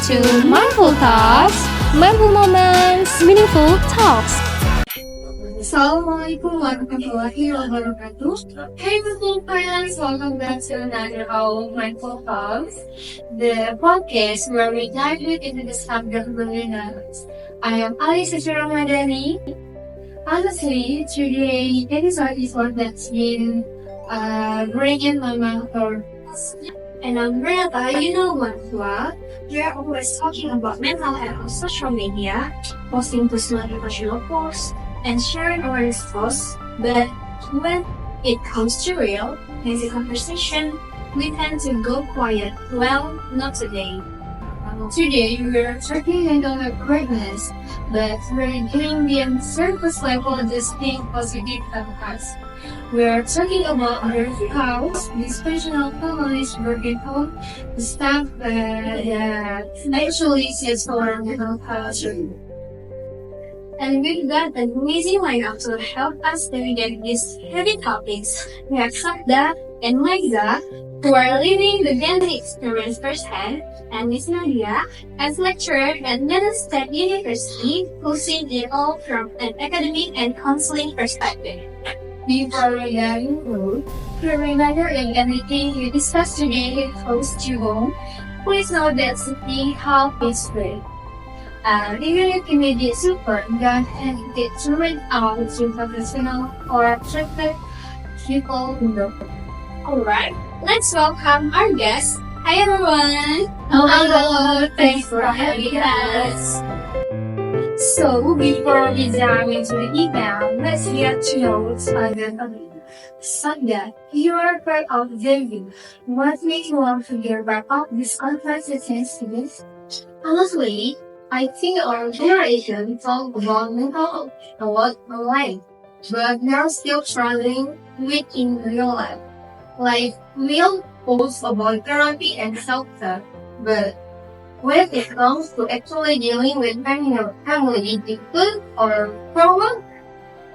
to Mindful Talks, Mindful Moments, Meaningful Talks. Assalamualaikum warahmatullahi wabarakatuh. Hey Mindful friends, welcome back to another of Mindful Talks, the podcast where we dive deep into the subject of loneliness. I am Alisa Ramadhani. Honestly, today episode is one that's been bringing my mind thoughts. And I'm Renata, you know what? We are always talking about mental health on social media, posting personal professional posts, and sharing our thoughts. But when it comes to real, basic conversation, we tend to go quiet. Well, not today. Today, we're talking about greatness, but we're getting the surface level of this thing positive podcast. We're talking about our house, dysfunctional families, broken home, the stuff that actually sets our mental health. And we've got an amazing lineup to help us navigate these heavy topics. We have Sakda and Maiza, who are living the daily experience firsthand, and Miss Nadia, as lecturer at Middle State University, who sees it all from an academic and counseling perspective. Before we dive into the reminder and anything we discuss today is close to home, please know that something help is free. Even if you may be super, don't hesitate to reach out to professional or trusted people who know. Alright, let's welcome our guest. Hi everyone! Hello! Thanks for having us! So, before we dive into the email, let's get to know Sandra a bit. Sandra, you are part of Delvin. What made you want to get back up this conference attendance? Honestly, I think our generation talk about mental health a lot online, but they're still struggling with in real life. Like, we'll post about therapy and self-care, but when it comes to actually dealing with family difficulties or problems,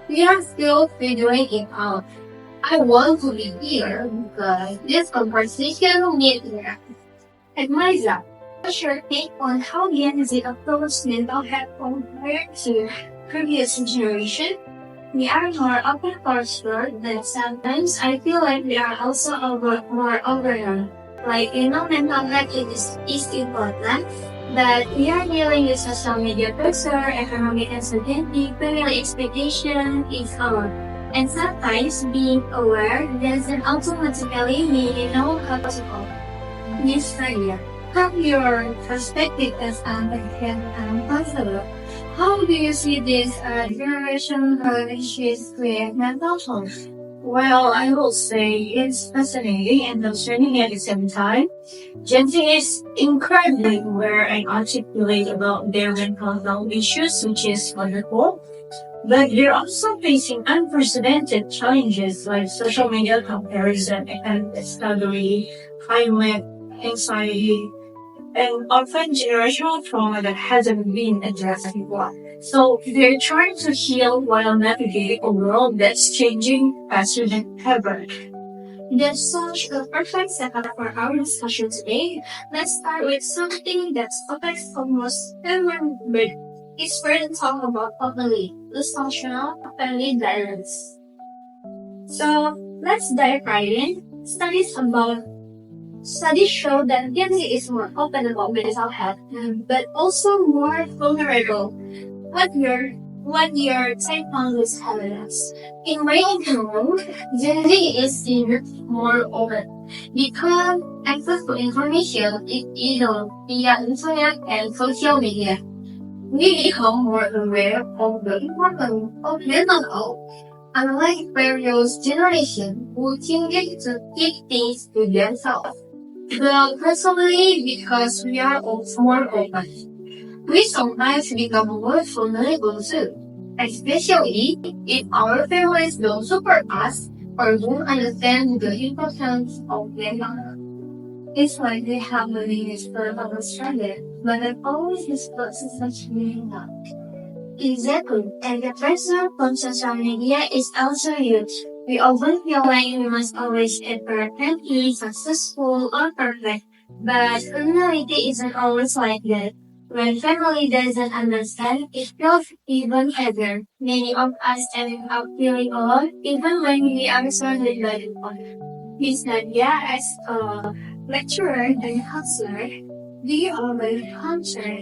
we are still figuring it out. I want to be here because this conversation needs to happen. And Liza, what's your take on how Gen Z approach mental health compared to previous generation? We are more open cultured, but sometimes I feel like we are also more overwhelmed. Like, mental health is important, but we are dealing with social media pressure, economic uncertainty, family expectation is hard. And sometimes being aware doesn't automatically mean you know how to cope. Miss Nadia, from your perspective as an and counselor, how do you see this generational issues with mental health? Well, I will say it's fascinating and concerning at the same time. Gen Z is incredibly aware and articulate about their mental health issues, which is wonderful. But they're also facing unprecedented challenges like social media comparison and discovery, climate anxiety, and often generational trauma that hasn't been addressed before. So they're trying to heal while navigating a world that's changing faster than ever. That's such a perfect setup for our discussion today. Let's start with something that affects almost everyone, but it's fair to talk about openly, dysfunctional family dynamics. So let's dive right in. Studies show that Gen Z is more open about mental health, but also more vulnerable. What your take on this evidence? In my opinion, Gen Z is seen more open because access to information is easy via internet and social media. We become more aware of the importance of mental health, unlike previous generations who tended to keep things to themselves. Well, personally, because we are also more open, we sometimes become more vulnerable too, especially if our families don't support us or don't understand the importance of mental health. It's like they have a willingness for understanding, but it always discloses such meaning now. Exactly, and the pressure from social media is also huge. We often feel like we must always appear happy, successful, or perfect, But reality isn't always like that. When family doesn't understand, it feels even heavier. Many of us end up feeling alone, even when we are surrounded by people. Miss Nadia, as a lecturer and counselor, do you always encounter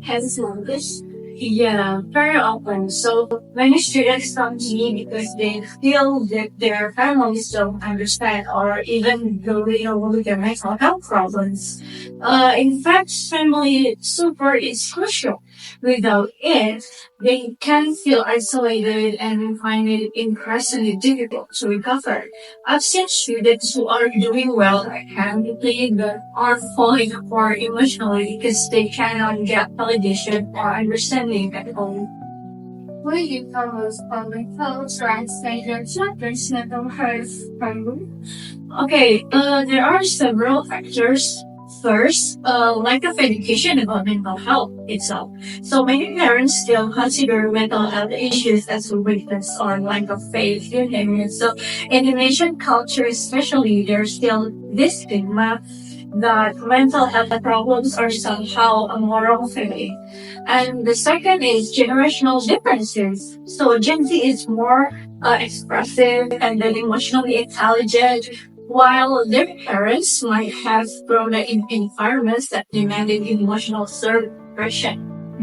heavy moments? Yeah, very often. So many students come to me because they feel that their families don't understand or even deal with their mental health problems. In fact, family support is crucial. Without it, they can feel isolated and find it increasingly difficult to recover. I've seen students who are doing well academically but are falling apart emotionally because they cannot get validation or understanding at home. Will you follow public health rights major chapters mental health problem? Okay, there are several factors. First, lack of education about mental health itself. So many parents still consider mental health issues as a weakness or lack of faith in it. So in Indonesian culture especially, there's still this stigma that mental health problems are somehow a moral failing. And the second is generational differences. So Gen Z is more expressive and then emotionally intelligent, while their parents might have grown up in environments that demanded emotional suppression.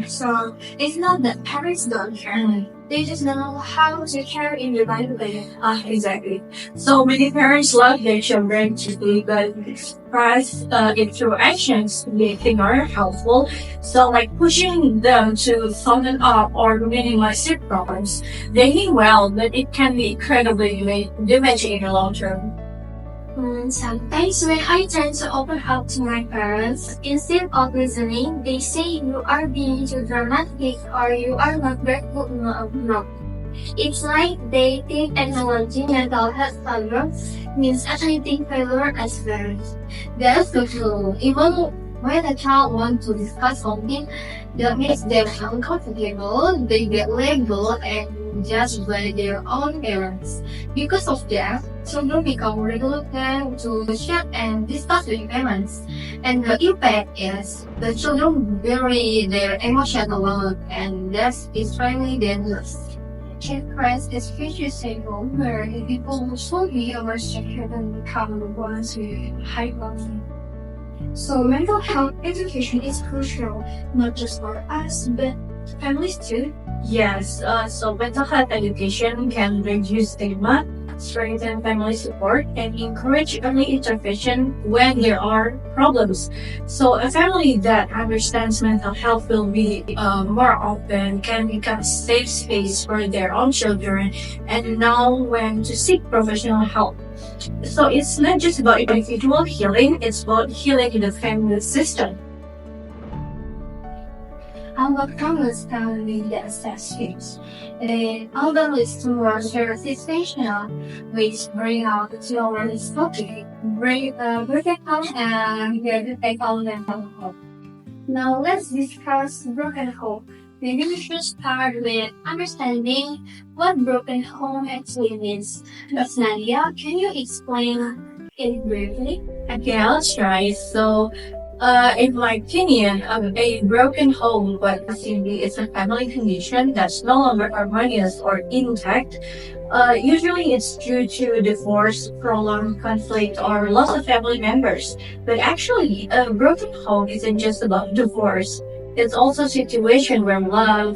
So it's not that parents don't care. They just know how to care in the right way. Exactly. So many parents love their children deeply, but express it through actions they think are helpful. So like pushing them to soften up or minimize their problems. They mean well, but it can be incredibly damaging in the long term. Sometimes when I try to open up to my parents, instead of listening, they say you are being too dramatic or you are not grateful enough. No. It's like they think acknowledging mental health problems means admitting failure as parents. That's so true. Even when a child wants to discuss something that makes them uncomfortable, they get labeled and judged by their own parents. Because of that, children become reluctant to share and discuss with parents. And the impact is the children bury their emotions alone, and that is extremely dangerous. It creates this vicious cycle where the people who should be overshared and become the ones who hide them. So mental health education is crucial, not just for us, but families too. Yes, so mental health education can reduce stigma, strengthen family support, and encourage early intervention when there are problems. So a family that understands mental health will be more open, can become a safe space for their own children, and know when to seek professional help. So it's not just about individual healing, it's about healing in the family system. Our promise can be the assessments. And our list towards their situational, which bring out the children's topic, break it down and get the take on mental health. Now let's discuss broken home. Maybe we should start with understanding what broken home actually means. Miss Nadia, can you explain it briefly? Okay, I'll try. So, in my opinion, a broken home, what simply is a family condition that's no longer harmonious or intact. Usually, it's due to divorce, prolonged conflict, or loss of family members. But actually, a broken home isn't just about divorce. It's also a situation where love,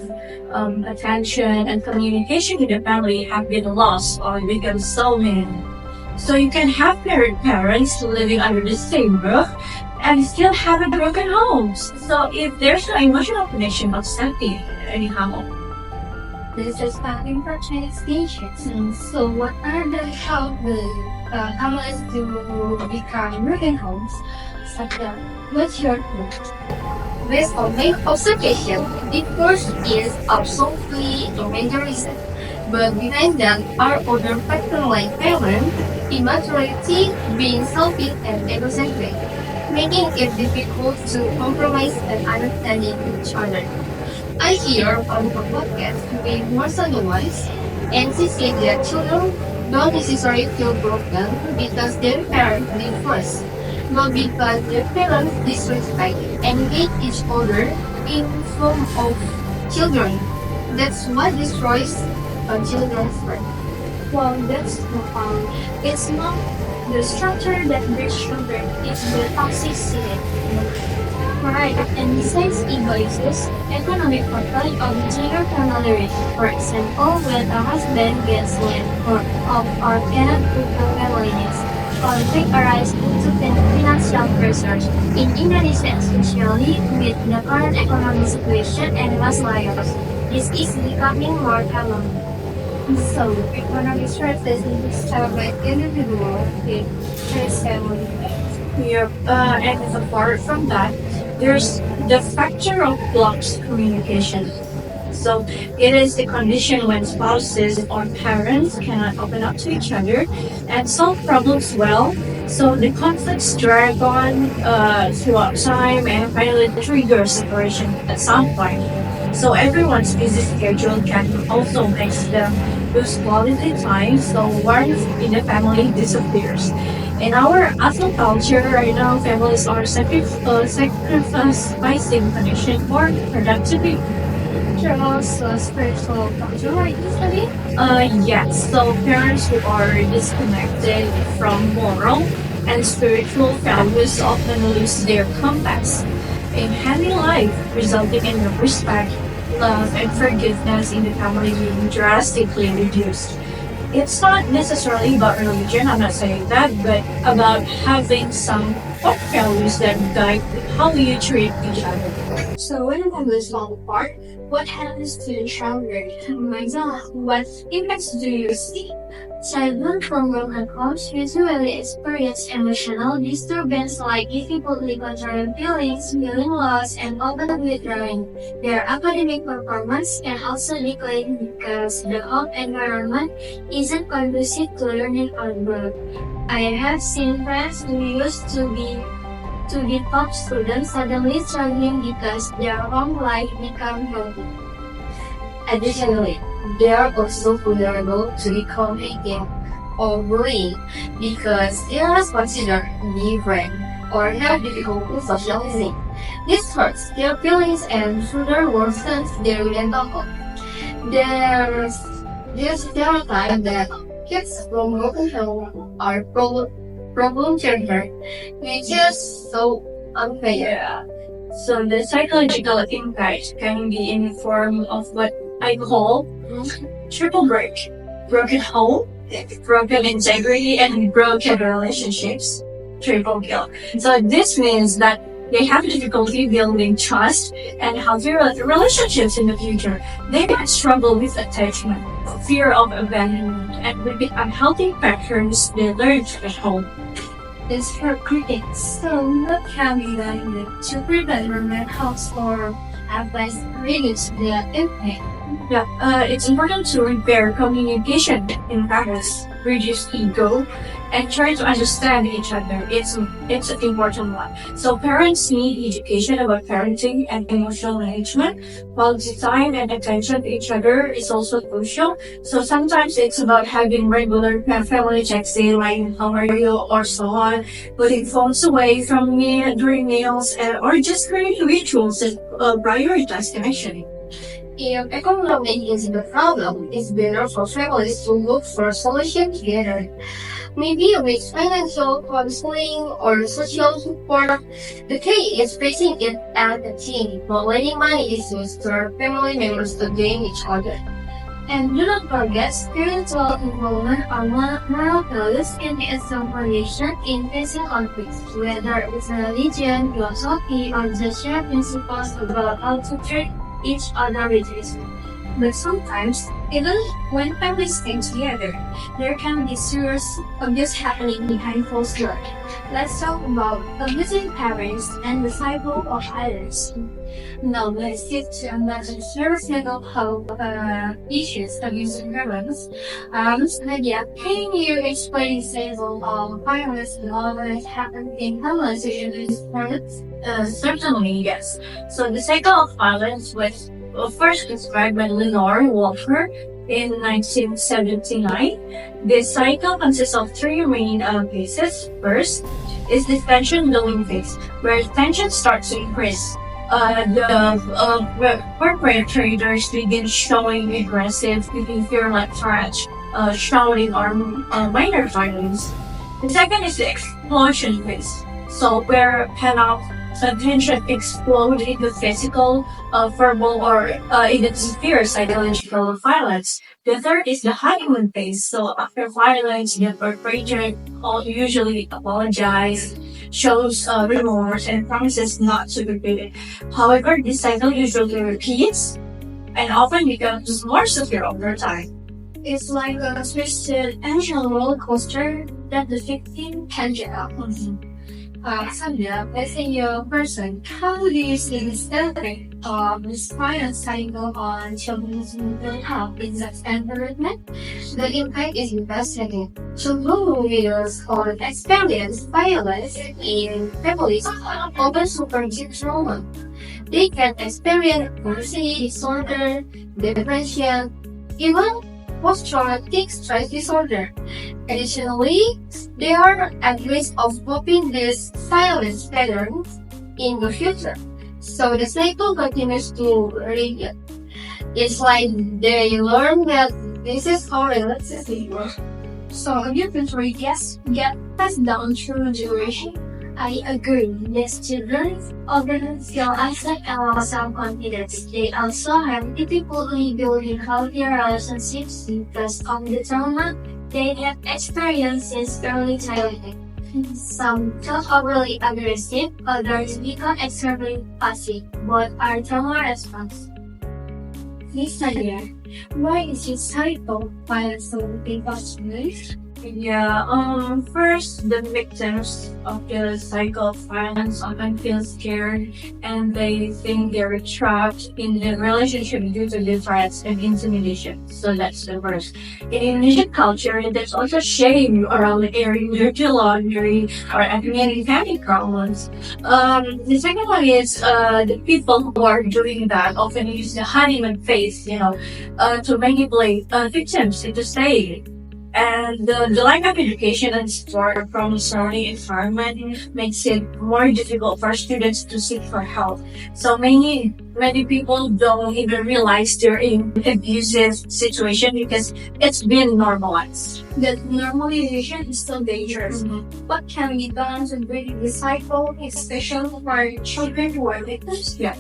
attention, and communication with the family have been lost or become so minimal. So you can have married parents living under the same roof and still have a broken homes. So if there's no emotional connection, what's happening anyhow? This is starting for training stations. So what are the how the families to become broken homes? Such as what's your point? Based on my observation, divorce is absolutely a major reason. But behind that are other factors like violence, immaturity, being selfish and egocentric, making it difficult to compromise and understanding each other. I hear from the podcast with Marcel Wise, and she said that children don't necessarily feel broken because their parents divorced. Well, because the parents disrespect and hate each other in form of children. That's what destroys children's life. Well, that's profound. It's not the structure that breeds children, it's the toxicity. Pride and besides egoists, economic control of entire family. For example, when a husband gets land or cannot fulfill family needs, conflict arises due to financial pressures. In Indonesia especially, with the current economic situation and mass layoffs, this is becoming more common. So, economic stresses separate individual with his family. Yep. And apart from that, there's the factor of blocked communication. So it is the condition when spouses or parents cannot open up to each other and solve problems well. So the conflicts drag on throughout time and finally trigger separation at some point. So everyone's busy schedule can also make them lose quality time. So warmth in the family disappears. In our Afro culture right now, families are sacrificing connection for productivity. There are also spiritual factor like study. Yes. So parents who are disconnected from moral and spiritual values often lose their compass in handling life, resulting in respect, love, and forgiveness in the family being drastically reduced. It's not necessarily about religion, I'm not saying that, but about having some core values that guide how you treat each other. So when a family is fall apart, what happens to the children? Oh my god, what impacts do you see? Children from broken homes usually experience emotional disturbance like difficulty controlling feelings, feeling lost, and often withdrawing. Their academic performance can also decline because the home environment isn't conducive to learning or growth. I have seen friends who used to be top students suddenly struggling because their home life became broken. Additionally, they are also vulnerable to become hating or bullying because they are considered different or have difficulty socializing. This hurts their feelings and further worsens their mental health. There's this stereotype that kids from broken homes are problem children, which is so unfair. So the psychological impact can be in the form of what I call triple break. Broken home, broken integrity, and broken relationships. Triple kill. So this means that they have difficulty building trust and healthy relationships in the future. They might struggle with attachment, fear of abandonment, and with the unhealthy patterns they learned at home. Is for critics, so not having them to prevent romantic house or advice reduce the impact. Yeah, it's important to repair communication in practice, reduce ego, and try to understand each other. It's an important one. So parents need education about parenting and emotional management, while the time and attention to each other is also crucial. So sometimes it's about having regular family checks in, like how are you, or so on, putting phones away from me during meals, or just creating rituals that prioritize connection. If economy is the problem, it's better for families to look for a solution together. Maybe with financial counseling or social support. The key is facing it as a team, not letting money issues turn family members against each other. And do not forget, spiritual involvement or moral values can be a strong foundation in facing conflicts, whether it's religion, philosophy, or just shared principles about how to treat each other with respect. But sometimes, even when families stay together, there can be serious abuse happening behind closed doors. Let's talk about abusing parents and the cycle of violence. Now, let's get to another serious mental health issues abusing parents. Nadia, can you explain the cycle of violence and all that happens in families with abusing parents? Certainly, yes. So the cycle of violence was first described by Lenore Walker in 1979. This cycle consists of three main phases. First, is the tension building phase, where tension starts to increase. The corporate traders begin showing aggressive behavior like threats, shouting, or minor violence. The second is the explosion phase, so where pent-up tension explodes into physical, verbal, or even severe psychological violence. The third is the honeymoon phase. So after violence, the perpetrator usually apologize, shows remorse, and promises not to repeat it. However, this cycle usually repeats and often becomes more severe over time. It's like a twisted engine roller coaster that the victim can get up on. Sandra, as a young person, how do you see this effect of this violence cycle on children's mental health in such environment? The impact is devastating. Children leaders or experience violence in families often suffer deep trauma. They can experience anxiety disorder, depression, even post-traumatic stress disorder. Additionally, they are at risk of coping these violence patterns in the future. So the cycle continues to repeat. It's like they learn that this is how relationship works. So eventually, yes, get passed down through generation. I agree. These children often feel unsafe and low self-confidence. They also have difficulty building healthier relationships because of the trauma they have experienced since early childhood. Some talk overly aggressive, others become extremely passive. Both are trauma response. Lisa here, why is this cycle violence so big of Yeah, first, the victims of the cycle of violence often feel scared and they think they're trapped in the relationship due to the threats and intimidation. So that's the first. In Indonesian culture, there's also shame around airing dirty laundry or admitting family problems. The second one is the people who are doing that often use the honeymoon phase, to manipulate victims into staying. And the lack of education and support from the surrounding environment makes it more difficult for students to seek for help. So many people don't even realize they're in abusive situation because it's been normalized. That normalization is so dangerous. What can be done to break the cycle, especially for children who are victims? Yeah.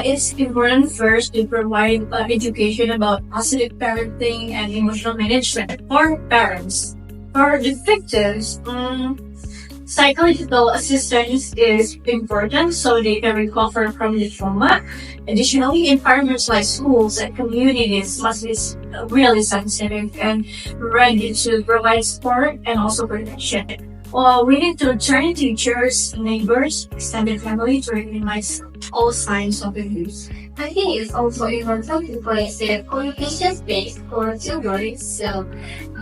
It's important first to provide education about positive parenting and emotional management for parents. For the victims, psychological assistance is important so they can recover from the trauma. Additionally, environments like schools and communities must be really sensitive and ready to provide support and also protection. We need to turn to teachers, neighbors, extended family to recognize all signs of abuse. I think it's also important to place a communication space for children so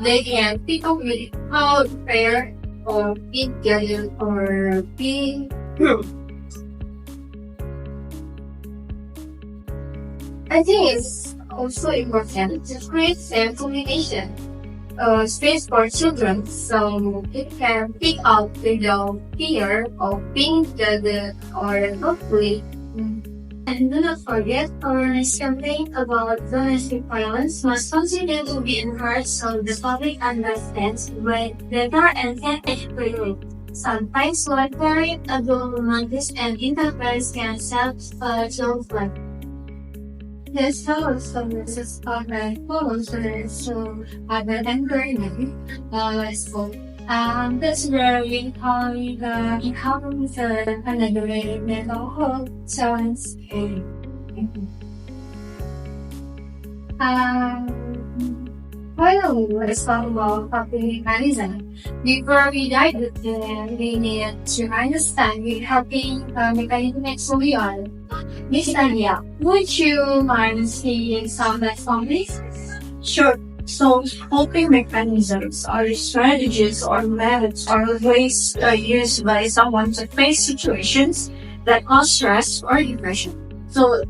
they can pick up with how to prayer or be together or be group. I think it's also important to create safe communication space for children so it can pick up without fear of being judged or hopefully. And do not forget, awareness campaign about domestic violence must continue to be encouraged so the public understands when better and can explain. Sometimes one parent, adult romantics, and interference can set a child's life. There's also this online forums so other than learning school. That's where we call the economic another mental health challenge. Finally, let's talk about public mechanism. Before we dive in, we need to understand the helping mechanism actually are. Miss Tanya, would you mind seeing some examples? Sure. So, coping mechanisms are strategies or methods or ways used by someone to face situations that cause stress or depression. So,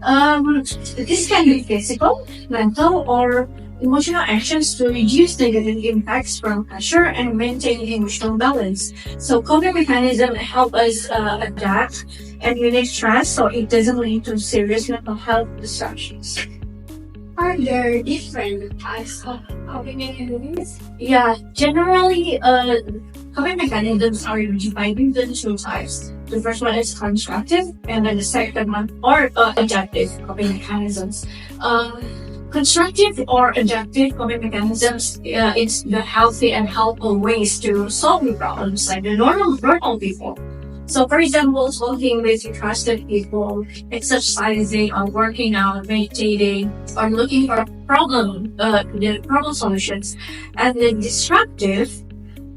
this can be physical, mental, or emotional actions to reduce negative impacts from pressure and maintain emotional balance. So coping mechanisms help us adapt and manage stress so it doesn't lead to serious mental health disruptions. Are there different types of coping mechanisms? Yeah, generally, coping mechanisms are divided into two types. The first one is constructive, and then the second one are adaptive coping mechanisms. Constructive or adaptive coping mechanisms, it's the healthy and helpful ways to solve the problems like the normal people. So, for example, talking with trusted people, exercising or working out, meditating, or looking for the problem solutions. And the destructive,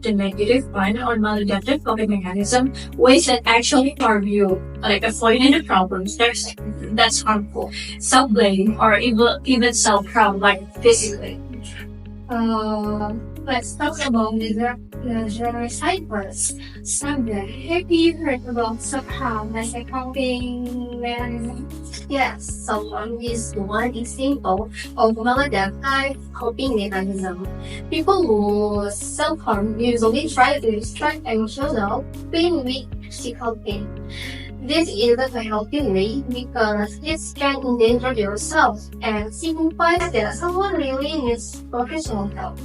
the negative one, or maladaptive coping mechanism, ways that actually harm you, like avoiding the problems. That's harmful. Self-blame or even self-harm, like physically. Let's talk about the general side first. Sandra, have you heard about self-harm as a coping mechanism? Yes, self-harm is one example of maladaptive coping mechanism. People who self-harm usually try to distract emotional pain with physical pain. This isn't a healthy way because it can endanger yourself and signifies that someone really needs professional help.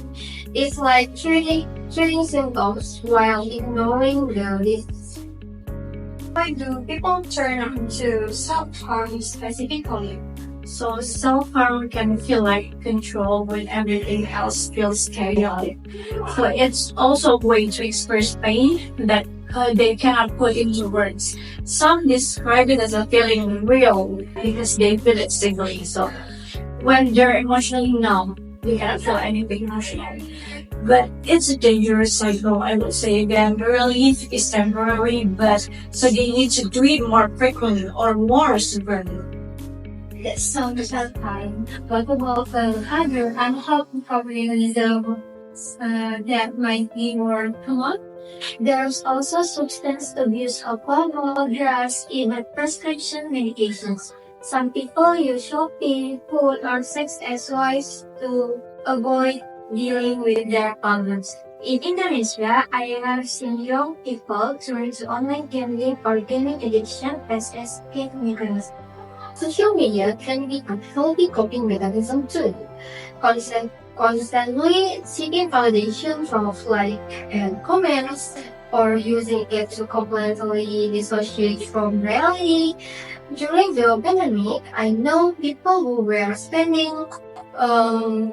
It's like treating symptoms while ignoring the risks. Why do people turn to self-harm specifically? So self-harm can feel like control when everything else feels chaotic. So it's also a way to express pain that they cannot put into words. Some describe it as a feeling real because they feel it simply. So when they're emotionally numb, they cannot feel anything emotionally. But it's a dangerous cycle, I would say again. The relief is temporary, but so they need to do it more frequently or more severely. That sounds self-harm. What about other unhealthy coping mechanisms that might be more common? There's also substance abuse, alcohol, drugs, even prescription medications. Some people use shopping, food, or sex as ways to avoid dealing with their problems. In Indonesia, I have seen young people turn to online gambling or gaming addiction as escape mechanism. Social media can be a healthy coping mechanism too. Constantly seeking validation from like and comments or using it to completely dissociate from reality. During the pandemic, I know people who were spending 12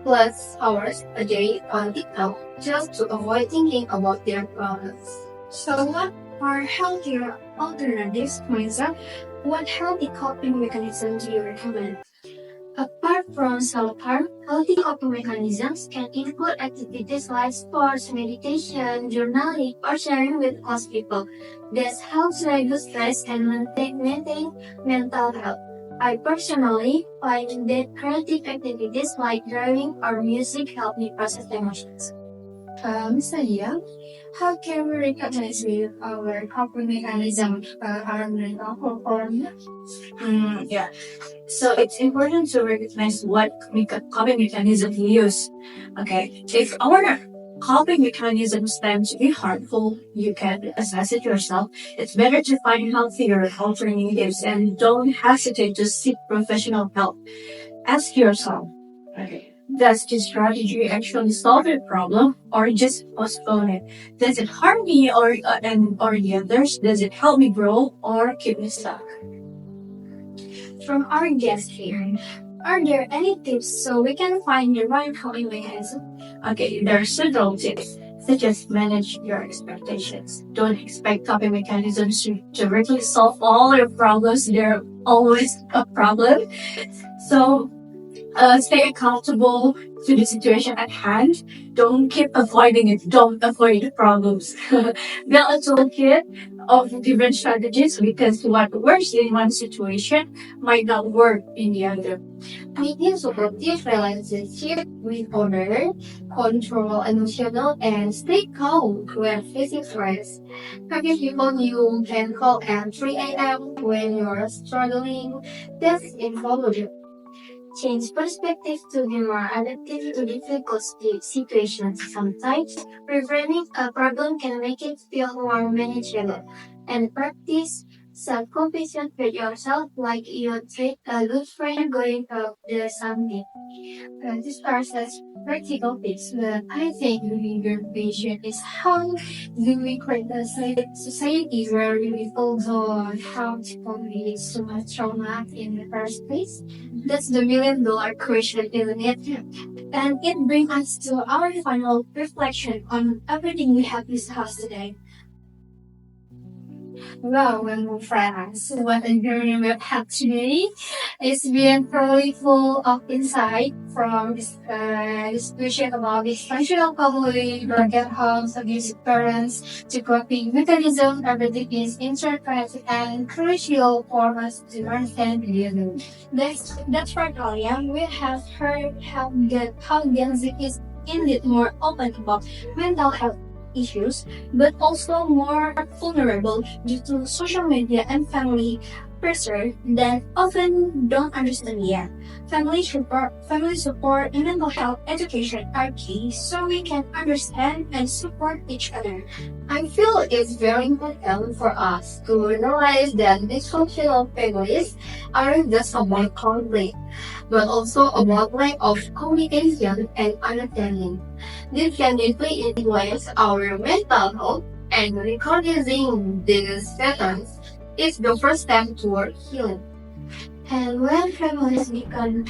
plus hours a day on TikTok just to avoid thinking about their problems. So what are healthier alternatives, Moisa? What healthy coping mechanism do you recommend? Apart from self-harm, healthy coping mechanisms can include activities like sports, meditation, journaling, or sharing with close people. This helps reduce stress and maintain mental health. I personally find that creative activities like drawing or music help me process emotions. Miss Nadia, how can we recognize if our coping mechanism are mental performance? Yeah. So it's important to recognize what coping mechanism we use. Okay. If our coping mechanisms tend to be harmful, you can assess it yourself. It's better to find healthier alternatives and don't hesitate to seek professional help. Ask yourself, okay, does this strategy actually solve the problem or just postpone it? Does it harm me or the others? Does it help me grow or keep me stuck? From our guest here, are there any tips so we can find the right coping mechanism? Okay, there are several tips, such as manage your expectations. Don't expect coping mechanisms to directly solve all your problems. They're always a problem. So, stay accountable to the situation at hand. Don't keep avoiding it. Don't avoid the problems. Build a toolkit of different strategies because what works in one situation might not work in the other. Making supportive relationship with others, control emotional, and stay calm when facing stress. Having people you can call at 3 a.m. when you're struggling, that's invaluable. change perspective to be more adaptive to difficult situations. Sometimes, preventing a problem can make it feel more manageable. And practice self-compassion with yourself like you treat a good friend going to the summit. This starts as practical tips, but I think being patient is how do we create a society where we also how to convey so much trauma in the first place. That's the $1 million question, isn't it? And it brings us to our final reflection on everything we have discussed today. Wow, my friends, what a journey we've had today. It's been probably full of insight from this discussion about dysfunctional family, broken homes, abusive parents, to coping mechanism. Everything is interconnected and crucial for us to understand the other. That's right, Alia. We have heard how Gen Z is indeed more open about mental health issues, but also more vulnerable due to social media and family pressure that often don't understand yet. Family support, and mental health education are key so we can understand and support each other. I feel it's very important for us to realize that dysfunctional families aren't just about conflict, but also about lack of communication and understanding. This can deeply influence our mental health, and recognizing these patterns is the first step toward healing. And when families become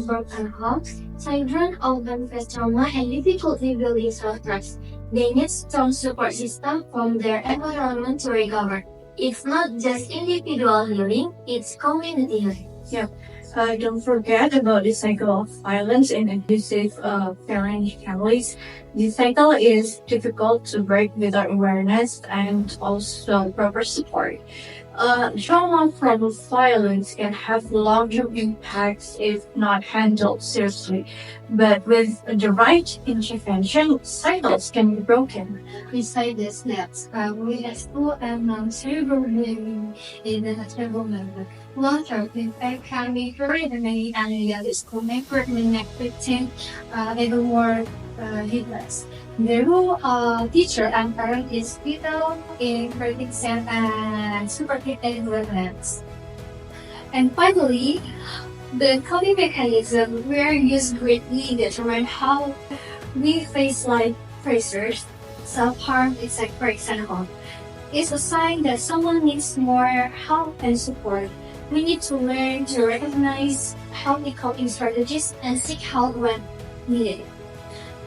broken homes, children often face trauma and difficulty building self-trust. They need strong support system from their environment to recover. It's not just individual healing, it's community healing. Don't forget about the cycle of violence in abusive parent families. The cycle is difficult to break without awareness and also proper support. Trauma from violence can have long-term impacts if not handled seriously, but with the right intervention, cycles can be broken. Beside the steps, we explore and cerebral living in the cerebral member. Long-term impact can be very many areas to make victim even more heedless. The role of teacher and parent is vital in prediction and supervision relevance. And finally, the coping mechanism were used greatly determine how we face life pressures. Self-harm is like, for example, is a sign that someone needs more help and support. We need to learn to recognize healthy coping strategies and seek help when needed.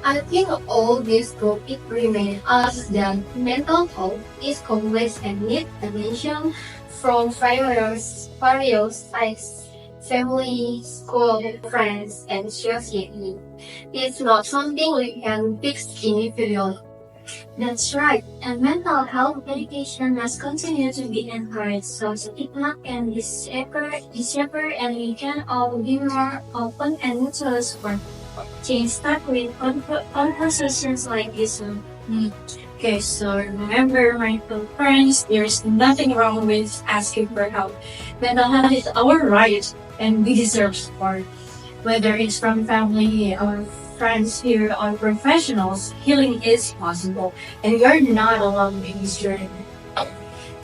I think all this topic remain us that mental health is complex and needs attention from various sides, family, school, friends, and society. It's not something we can fix individually. That's right, and mental health education must continue to be encouraged so stigma can disappear and we can all be more open and mutual support. Change start with conversations like this one. Okay, so remember, my fellow friends, there's nothing wrong with asking for help. Mental health is our right, and we deserve support. Whether it's from family or friends here or professionals, healing is possible, and you're not alone in this journey.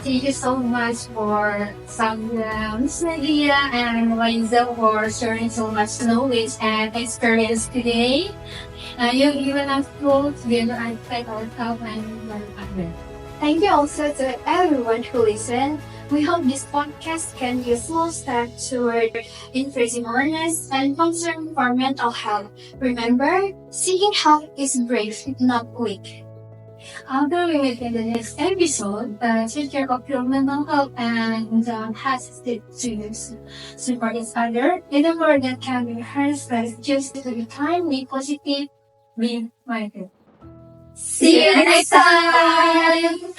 Thank you so much for Miss Nadia and Liza for sharing so much knowledge and experience today. You've given us tools to better understand ourselves and one another. Thank you also to everyone who listened. We hope this podcast can be a small step toward increasing awareness and concern for mental health. Remember, seeking help is brave, not weak. Until we meet in the next episode, take care of your mental health and hesitate to support each other in a world that can be harassed. Just to be kind, be positive, be mindful. See you next time!